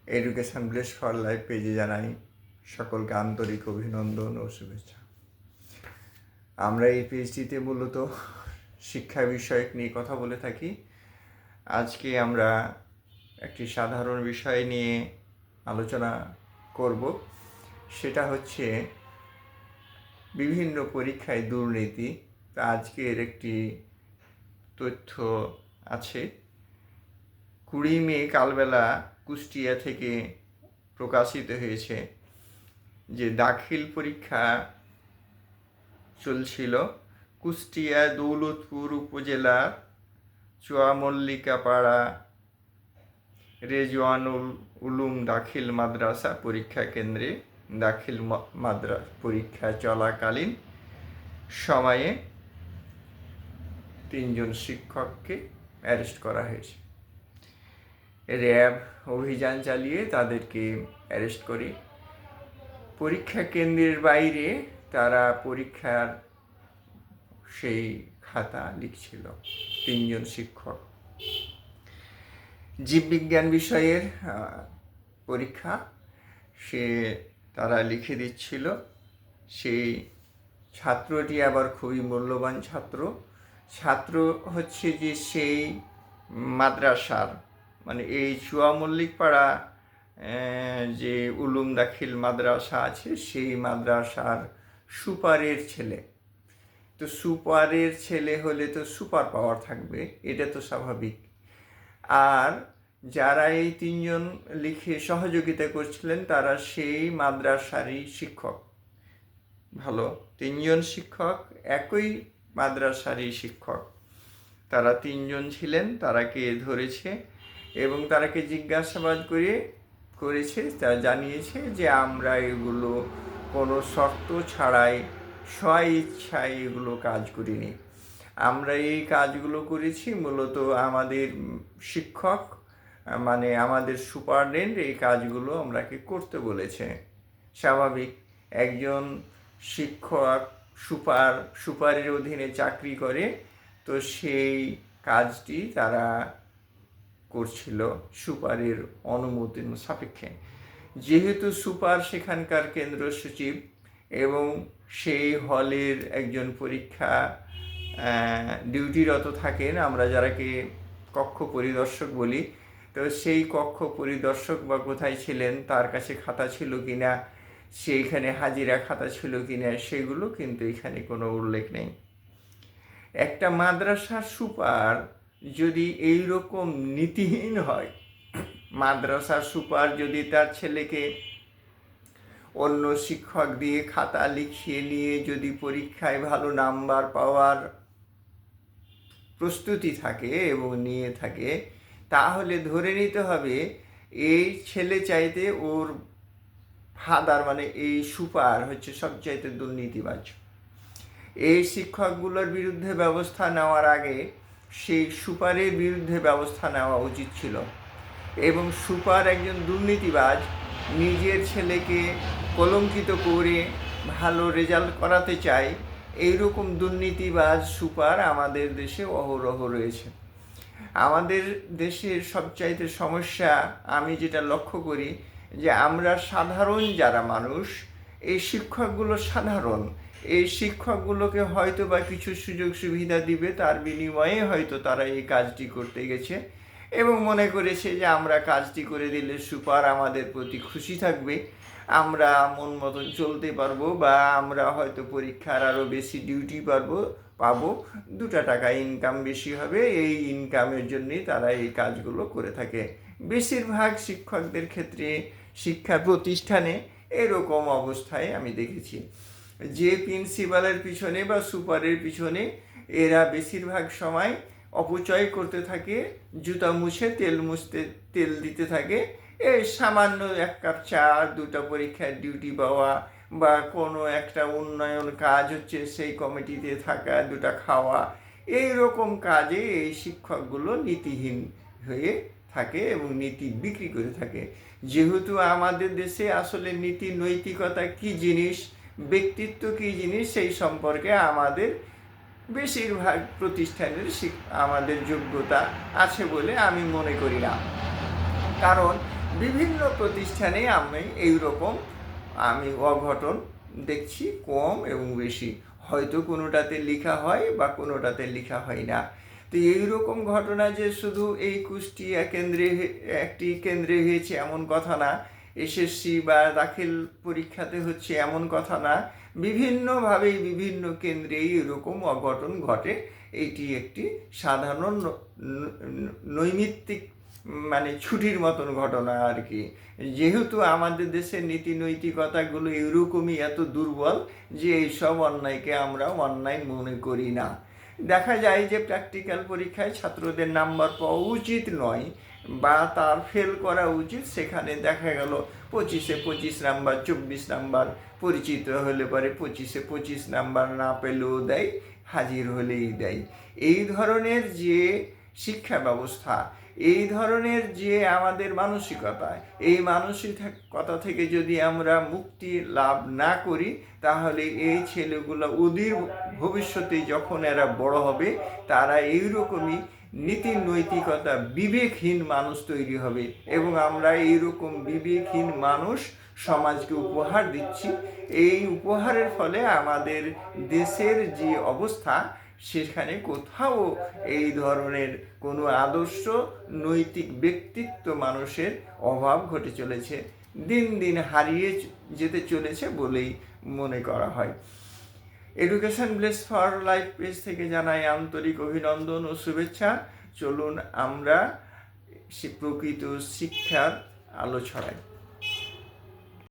Education bless for life পেজে জানাই সকলকে আন্তরিক অভিনন্দন ও শুভেচ্ছা। আমরা এই পেজটিতে মূলত শিক্ষা বিষয়ক নিয়ে কথা বলে থাকি। আজকে আমরা একটি সাধারণ বিষয় নিয়ে আলোচনা করব, সেটা হচ্ছে বিভিন্ন পরীক্ষায় দুর্নীতি। আজকের একটি তথ্য আছে। 20 মে কালবেলা কুষ্টিয়া থেকে প্রকাশিত হয়েছে যে দাখিল পরীক্ষা চলছিল কুষ্টিয়া দৌলতপুর উপজেলার চুয়ামল্লিকাপাড়া রেজওয়ানুল উলুম দাখিল মাদ্রাসা পরীক্ষা কেন্দ্রে দাখিল পরীক্ষা চলাকালীন সময়ে 3 জন শিক্ষককে অ্যারেস্ট করা হয়েছে। র্যাব অভিযান চালিয়ে তাদেরকে অ্যারেস্ট করে পরীক্ষা কেন্দ্রের বাইরে তারা পরীক্ষার সেই খাতা লিখছিল। 3 জন শিক্ষক জীববিজ্ঞান বিষয়ের পরীক্ষা তারা লিখে দিচ্ছিল। সেই ছাত্রটি আবার খুবই মূল্যবান ছাত্র হচ্ছে যে সেই মাদ্রাসার মানে এই চুয়ামল্লিকপাড়া যে উলুম দাখিল মাদ্রাসা আছে সেই মাদ্রাসার সুপারের ছেলে। তো সুপারের ছেলে হলে তো সুপার পাওয়ার থাকবে, এটা তো স্বাভাবিক। আর যারা এই 3 জন লিখে সহযোগিতা করছিলেন তারা সেই মাদ্রাসারই শিক্ষক। ভালো, 3 জন শিক্ষক একই মাদ্রাসারই শিক্ষক। তারা 3 জন ছিলেন, তারাকে ধরেছে এবং তারাকে জিজ্ঞাসাবাদ করেছে। তারা জানিয়েছে যে আমরা এগুলো কোনো শর্ত ছাড়াই স্বইচ্ছায় এগুলো কাজ করিনি। আমরা এই কাজগুলো করেছি মূলত আমাদের শিক্ষক মানে আমাদের সুপারডেন্ট এই কাজগুলো আমরাকে করতে বলেছে। স্বাভাবিক, একজন শিক্ষক সুপারের অধীনে চাকরি করে, তো সেই কাজটি তারা করছিল সুপারের অনুমোদন সাপেক্ষে। যেহেতু সুপার সেখানকার কেন্দ্র সচিব এবং সেই হলের একজন পরীক্ষা ডিউটিরত থাকেন, আমরা যারাকে কক্ষ পরিদর্শক বলি, তো সেই কক্ষ পরিদর্শক বা কোথায় ছিলেন, তার কাছে খাতা ছিল কিনা, সেইখানে হাজিরা খাতা ছিল কিনা, সেগুলো কিন্তু এখানে কোনো উল্লেখ নেই। একটা মাদ্রাসার সুপার যদি এই রকম নীতিহীন হয়, মাদ্রাসার সুপার যদি তার ছেলেকে অন্য শিক্ষক দিয়ে খাতা লিখিয়ে নিয়ে যদি পরীক্ষায় ভালো নাম্বার পাওয়ার প্রস্তুতি থাকে এবং নিয়ে থাকে, তাহলে ধরে নিতে হবে এই ছেলে চাইতে ওর ফাদার মানে এই সুপার হচ্ছে সবচাইতে দুর্নীতিবাজ। এই শিক্ষকগুলোর বিরুদ্ধে ব্যবস্থা নেওয়ার আগে সেই সুপারের বিরুদ্ধে ব্যবস্থা নেওয়া উচিত ছিল। এবং সুপার একজন দুর্নীতিবাজ, নিজের ছেলেকে কলঙ্কিত করে ভালো রেজাল্ট করাতে চায়, এইরকম দুর্নীতিবাজ সুপার আমাদের দেশে অহরহ রয়েছে। আমাদের দেশের সবচাইতে সমস্যা আমি যেটা লক্ষ্য করি যে আমরা সাধারণ যারা মানুষ, এই শিক্ষকগুলো সাধারণ, এই শিক্ষকগুলোকে হয়তো বা কিছু সুযোগ সুবিধা দিবে, তার বিনিময়ে হয়তো তারা এই কাজটি করতে গেছে এবং মনে করেছে যে আমরা কাজটি করে দিলে সুপার আমাদের প্রতি খুশি থাকবে, আমরা মন মতন চলতে পারবো, বা আমরা হয়তো পরীক্ষার আরও বেশি ডিউটি পাবো, 2 টাকা ইনকাম বেশি হবে। এই ইনকামের জন্যই তারা এই কাজগুলো করে থাকে। বেশিরভাগ শিক্ষকদের ক্ষেত্রে শিক্ষা প্রতিষ্ঠানে এরকম অবস্থায় আমি দেখেছি যে প্রিন্সিপালের পিছনে বা সুপারের পিছনে এরা বেশিরভাগ সময় অপচয় করতে থাকে, জুতা মুছে তেল দিতে থাকে। এই সামান্য 1 কাপ চা, 2টা পরীক্ষার ডিউটি পাওয়া, বা কোনো একটা উন্নয়ন কাজ হচ্ছে সেই কমিটিতে থাকা, 2টা খাওয়া, এই রকম কাজে এই শিক্ষকগুলো নীতিহীন হয়ে থাকে এবং নীতি বিক্রি করে থাকে। যেহেতু আমাদের দেশে আসলে নীতি নৈতিকতা কী জিনিস, ব্যক্তিত্ব কী জিনিস, সেই সম্পর্কে আমাদের বেশিরভাগ প্রতিষ্ঠানের আমাদের যোগ্যতা আছে বলে আমি মনে করি না। কারণ বিভিন্ন প্রতিষ্ঠানে আমি অঘটন দেখছি, কম এবং বেশি। হয়তো কোনোটাতে লেখা হয় বা কোনোটাতে লেখা হয় না। তো এইরকম ঘটনা যে শুধু এই কুষ্টিয়া একটি কেন্দ্রে হয়েছে এমন কথা না, এসএসসি বা দাখিল পরীক্ষাতে হচ্ছে এমন কথা না, বিভিন্নভাবেই বিভিন্ন কেন্দ্রেই এরকম অঘটন ঘটে। এটি একটি সাধারণ নৈমিত্তিক মানে ছুটির মতন ঘটনা আর কি। যেহেতু আমাদের দেশের নীতি নৈতিকতাগুলো এরকমই এত দুর্বল যে এইসব অন্যায়কে আমরা অন্যায় মনে করি না। দেখা যায় যে প্র্যাকটিক্যাল পরীক্ষায় ছাত্রদের নাম্বার পাওয়া উচিত নয় বা তার ফেল করা উচিত, সেখানে দেখা গেল 25-এ 25 নাম্বার, 24 নাম্বার, পরিচিত হলে পরে 25-এ 25 নাম্বার না পেলেও দেয়, হাজির হলেই দেয়। এই ধরনের যে শিক্ষা ব্যবস্থা, এই ধরনের যে আমাদের মানসিকতা, এই মানসিকতা থেকে যদি আমরা মুক্তি লাভ না করি, তাহলে এই ছেলেগুলো ওদের ভবিষ্যতে যখন এরা বড় হবে, তারা এইরকমই নীতি নৈতিকতা বিবেকহীন মানুষ তৈরি হবে এবং আমরা এইরকম বিবেকহীন মানুষ সমাজকে উপহার দিচ্ছি। এই উপহারের ফলে আমাদের দেশের যে অবস্থা, সেখানে কোথাও এই ধরনের কোনো আদর্শ নৈতিক ব্যক্তিত্ব মানুষের অভাব ঘটে চলেছে, দিন দিন হারিয়ে যেতে চলেছে বলেই মনে করা হয়। Education bless for life page থেকে জানাই আন্তরিক অভিনন্দন ও শুভেচ্ছা। চলুন আমরা প্রকৃত শিক্ষার আলো ছড়াই।